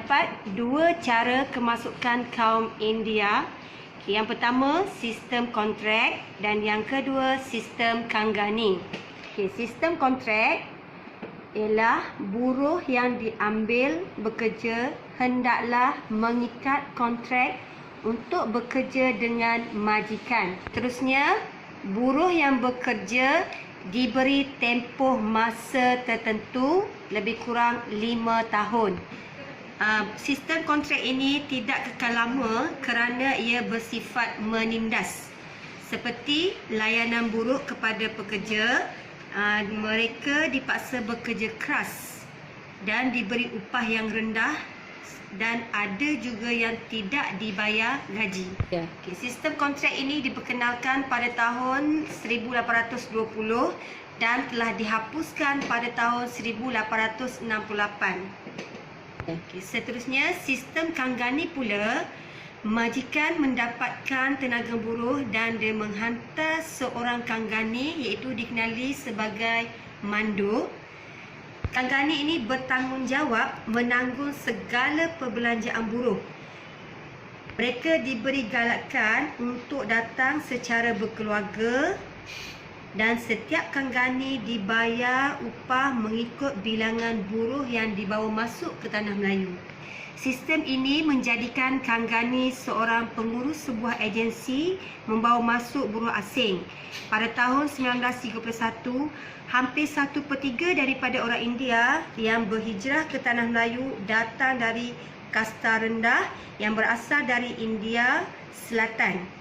terdapat dua cara kemasukan kaum India. Yang pertama, sistem kontrak dan yang kedua, sistem kanggani. Sistem kontrak ialah buruh yang diambil bekerja hendaklah mengikat kontrak untuk bekerja dengan majikan. Seterusnya, buruh yang bekerja diberi tempoh masa tertentu lebih kurang 5 tahun. Sistem kontrak ini tidak kekal lama kerana ia bersifat menindas. Seperti layanan buruk kepada pekerja, mereka dipaksa bekerja keras dan diberi upah yang rendah dan ada juga yang tidak dibayar gaji. Sistem kontrak ini diperkenalkan pada tahun 1820 dan telah dihapuskan pada tahun 1868. Seterusnya, sistem kanggani pula, majikan mendapatkan tenaga buruh dan dia menghantar seorang kanggani iaitu dikenali sebagai manduk. Kanggani ini bertanggungjawab menanggung segala perbelanjaan buruh. Mereka diberi galakan untuk datang secara berkeluarga dan setiap kanggani dibayar upah mengikut bilangan buruh yang dibawa masuk ke tanah Melayu. Sistem ini menjadikan kanggani seorang pengurus sebuah agensi membawa masuk buruh asing. Pada tahun 1931, hampir 1/3 daripada orang India yang berhijrah ke tanah Melayu datang dari kasta rendah yang berasal dari India Selatan.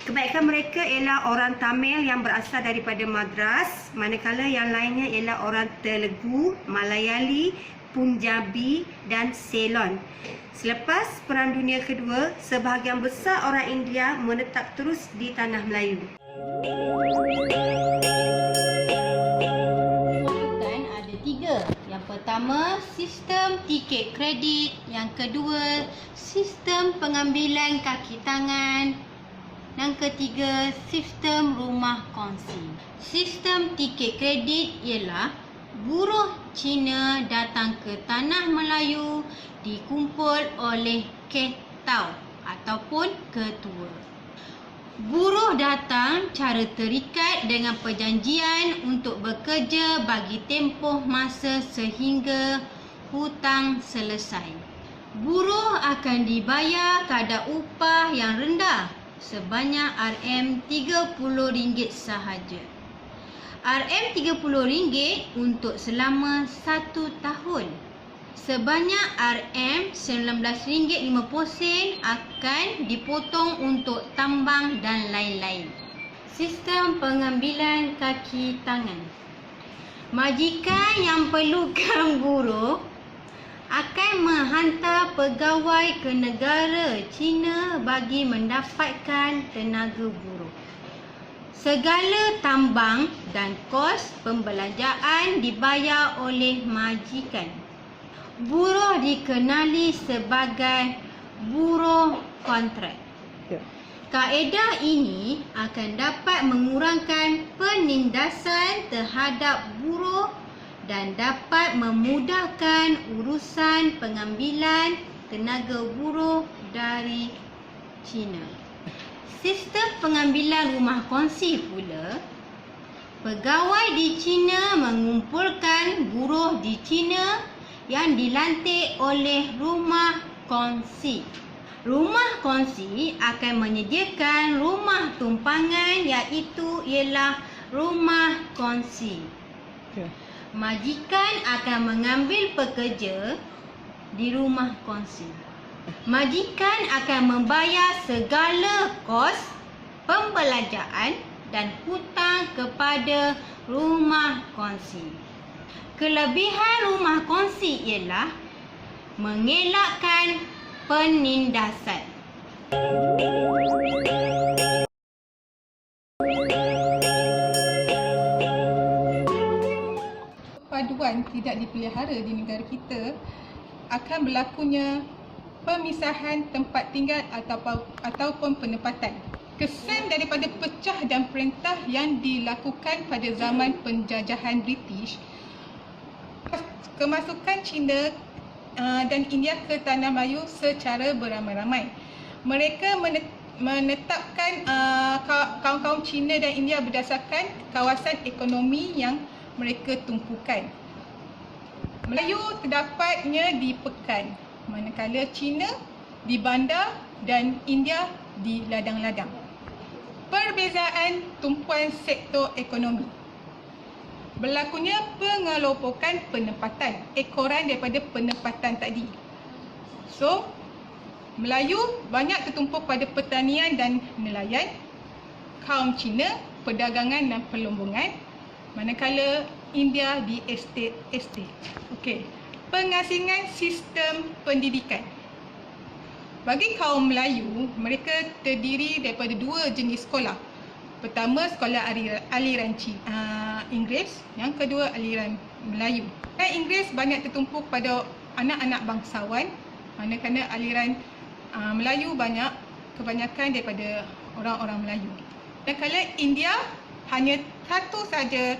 Kebanyakan mereka ialah orang Tamil yang berasal daripada Madras, manakala yang lainnya ialah orang Telugu, Malayali, Punjabi dan Ceylon. Selepas Perang Dunia Kedua, sebahagian besar orang India menetap terus di tanah Melayu. Ada 3. Yang pertama, sistem tiket kredit. Yang kedua, sistem pengambilan kaki tangan. Yang ketiga, sistem rumah kongsi. Sistem tiket kredit ialah buruh Cina datang ke tanah Melayu dikumpul oleh ketau ataupun ketua. Buruh datang cara terikat dengan perjanjian untuk bekerja bagi tempoh masa sehingga hutang selesai. Buruh akan dibayar kadar upah yang rendah sebanyak RM30 sahaja. RM30 untuk selama 1 tahun. Sebanyak RM19.50 akan dipotong untuk tambang dan lain-lain. Sistem pengambilan kaki tangan. Majikan yang perlukan buruh akan menghantar pegawai ke negara China bagi mendapatkan tenaga buruh. Segala tambang dan kos pembelanjaan dibayar oleh majikan. Buruh dikenali sebagai buruh kontrak. Kaedah ini akan dapat mengurangkan penindasan terhadap buruh dan dapat memudahkan urusan pengambilan tenaga buruh dari China. Sistem pengambilan rumah kongsi pula, pegawai di China mengumpulkan buruh di China yang dilantik oleh rumah kongsi. Rumah kongsi akan menyediakan rumah tumpangan iaitu ialah rumah kongsi. Majikan akan mengambil pekerja di rumah kongsi. Majikan akan membayar segala kos pembelanjaan dan hutang kepada rumah kongsi. Kelebihan rumah kongsi ialah mengelakkan penindasan. Paduan tidak dipelihara di negara kita, akan berlakunya pemisahan tempat tinggal ataupun penempatan. Kesan daripada pecah dan perintah yang dilakukan pada zaman penjajahan British, kemasukan Cina dan India ke tanah Melayu secara beramai-ramai. Mereka menetapkan kaum-kaum Cina dan India berdasarkan kawasan ekonomi yang mereka tumpukan. Melayu terdapatnya di pekan, manakala Cina di bandar dan India di ladang-ladang. Perbezaan tumpuan sektor ekonomi. Berlakunya pengelompokan penempatan, ekoran daripada penempatan tadi. So, Melayu banyak tertumpuk pada pertanian dan nelayan, kaum Cina, perdagangan dan perlombongan, manakala India di estate. Okey. Pengasingan sistem pendidikan. Bagi kaum Melayu, mereka terdiri daripada 2 jenis sekolah. Pertama, sekolah aliran Inggeris, yang kedua aliran Melayu. Dan Inggeris banyak tertumpuk pada anak-anak bangsawan, manakala aliran Melayu kebanyakan daripada orang-orang Melayu. Dan kalau India hanya satu saja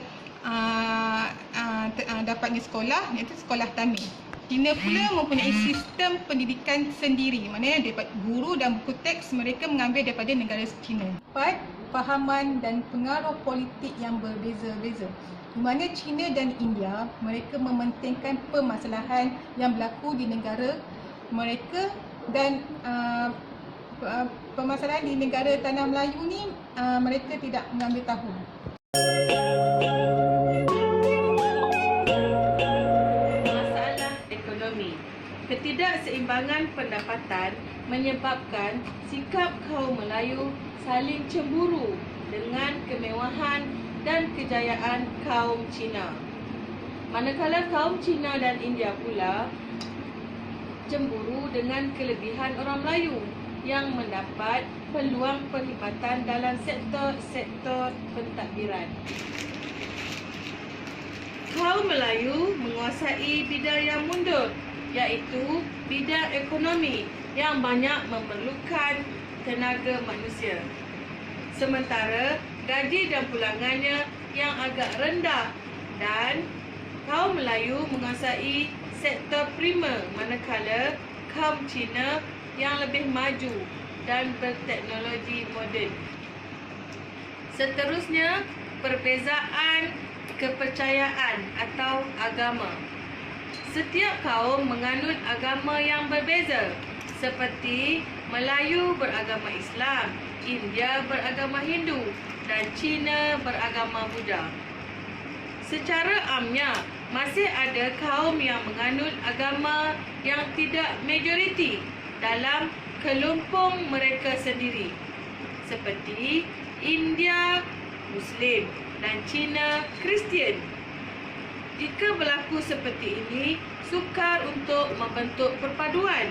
dapatnya sekolah, iaitu sekolah Tamil. China pula mempunyai sistem pendidikan sendiri, maknanya daripada guru dan buku teks mereka mengambil daripada negara China. 4. Fahaman dan pengaruh politik yang berbeza-beza. Di mana China dan India mereka mementingkan permasalahan yang berlaku di negara mereka dan permasalahan di negara tanah Melayu ni mereka tidak mengambil tahu. Masalah ekonomi. Ketidakseimbangan pendapatan menyebabkan sikap kaum Melayu saling cemburu dengan kemewahan dan kejayaan kaum Cina. Manakala kaum Cina dan India pula cemburu dengan kelebihan orang Melayu yang mendapat peluang perkhidmatan dalam sektor-sektor pentadbiran. Kaum Melayu menguasai bidang yang mundur, iaitu bidang ekonomi yang banyak memerlukan tenaga manusia. Sementara gaji dan pulangannya yang agak rendah, dan kaum Melayu menguasai sektor primer, manakala kaum Cina yang lebih maju dan berteknologi moden. Seterusnya, perbezaan kepercayaan atau agama. Setiap kaum menganut agama yang berbeza, seperti Melayu beragama Islam, India beragama Hindu dan Cina beragama Buddha. Secara amnya, masih ada kaum yang menganut agama yang tidak majoriti dalam kelompok mereka sendiri, seperti India Muslim dan Cina Kristian. Jika berlaku seperti ini, sukar untuk membentuk perpaduan.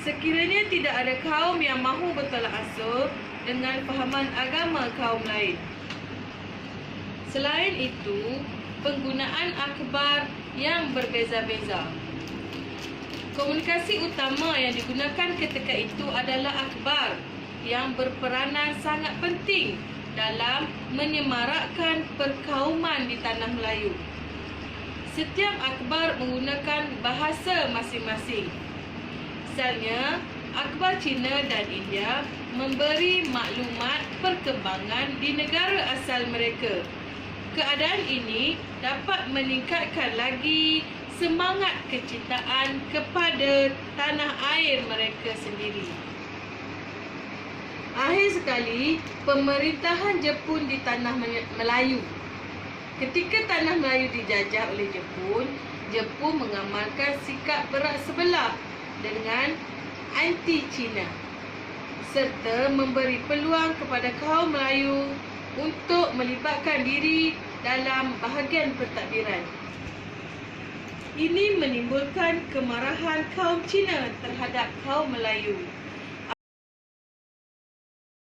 Sekiranya tidak ada kaum yang mahu bertolak ansur dengan fahaman agama kaum lain. Selain itu, penggunaan akhbar yang berbeza-beza. Komunikasi utama yang digunakan ketika itu adalah akhbar yang berperanan sangat penting dalam menyemarakkan perkauman di tanah Melayu. Setiap akhbar menggunakan bahasa masing-masing. Misalnya, akhbar Cina dan India memberi maklumat perkembangan di negara asal mereka. Keadaan ini dapat meningkatkan lagi semangat kecintaan kepada tanah air mereka sendiri. Akhir sekali, pemerintahan Jepun di tanah Melayu. Ketika tanah Melayu dijajah oleh Jepun, Jepun mengamalkan sikap berat sebelah dengan anti-Cina serta memberi peluang kepada kaum Melayu untuk melibatkan diri dalam bahagian pentadbiran. Ini menimbulkan kemarahan kaum Cina terhadap kaum Melayu.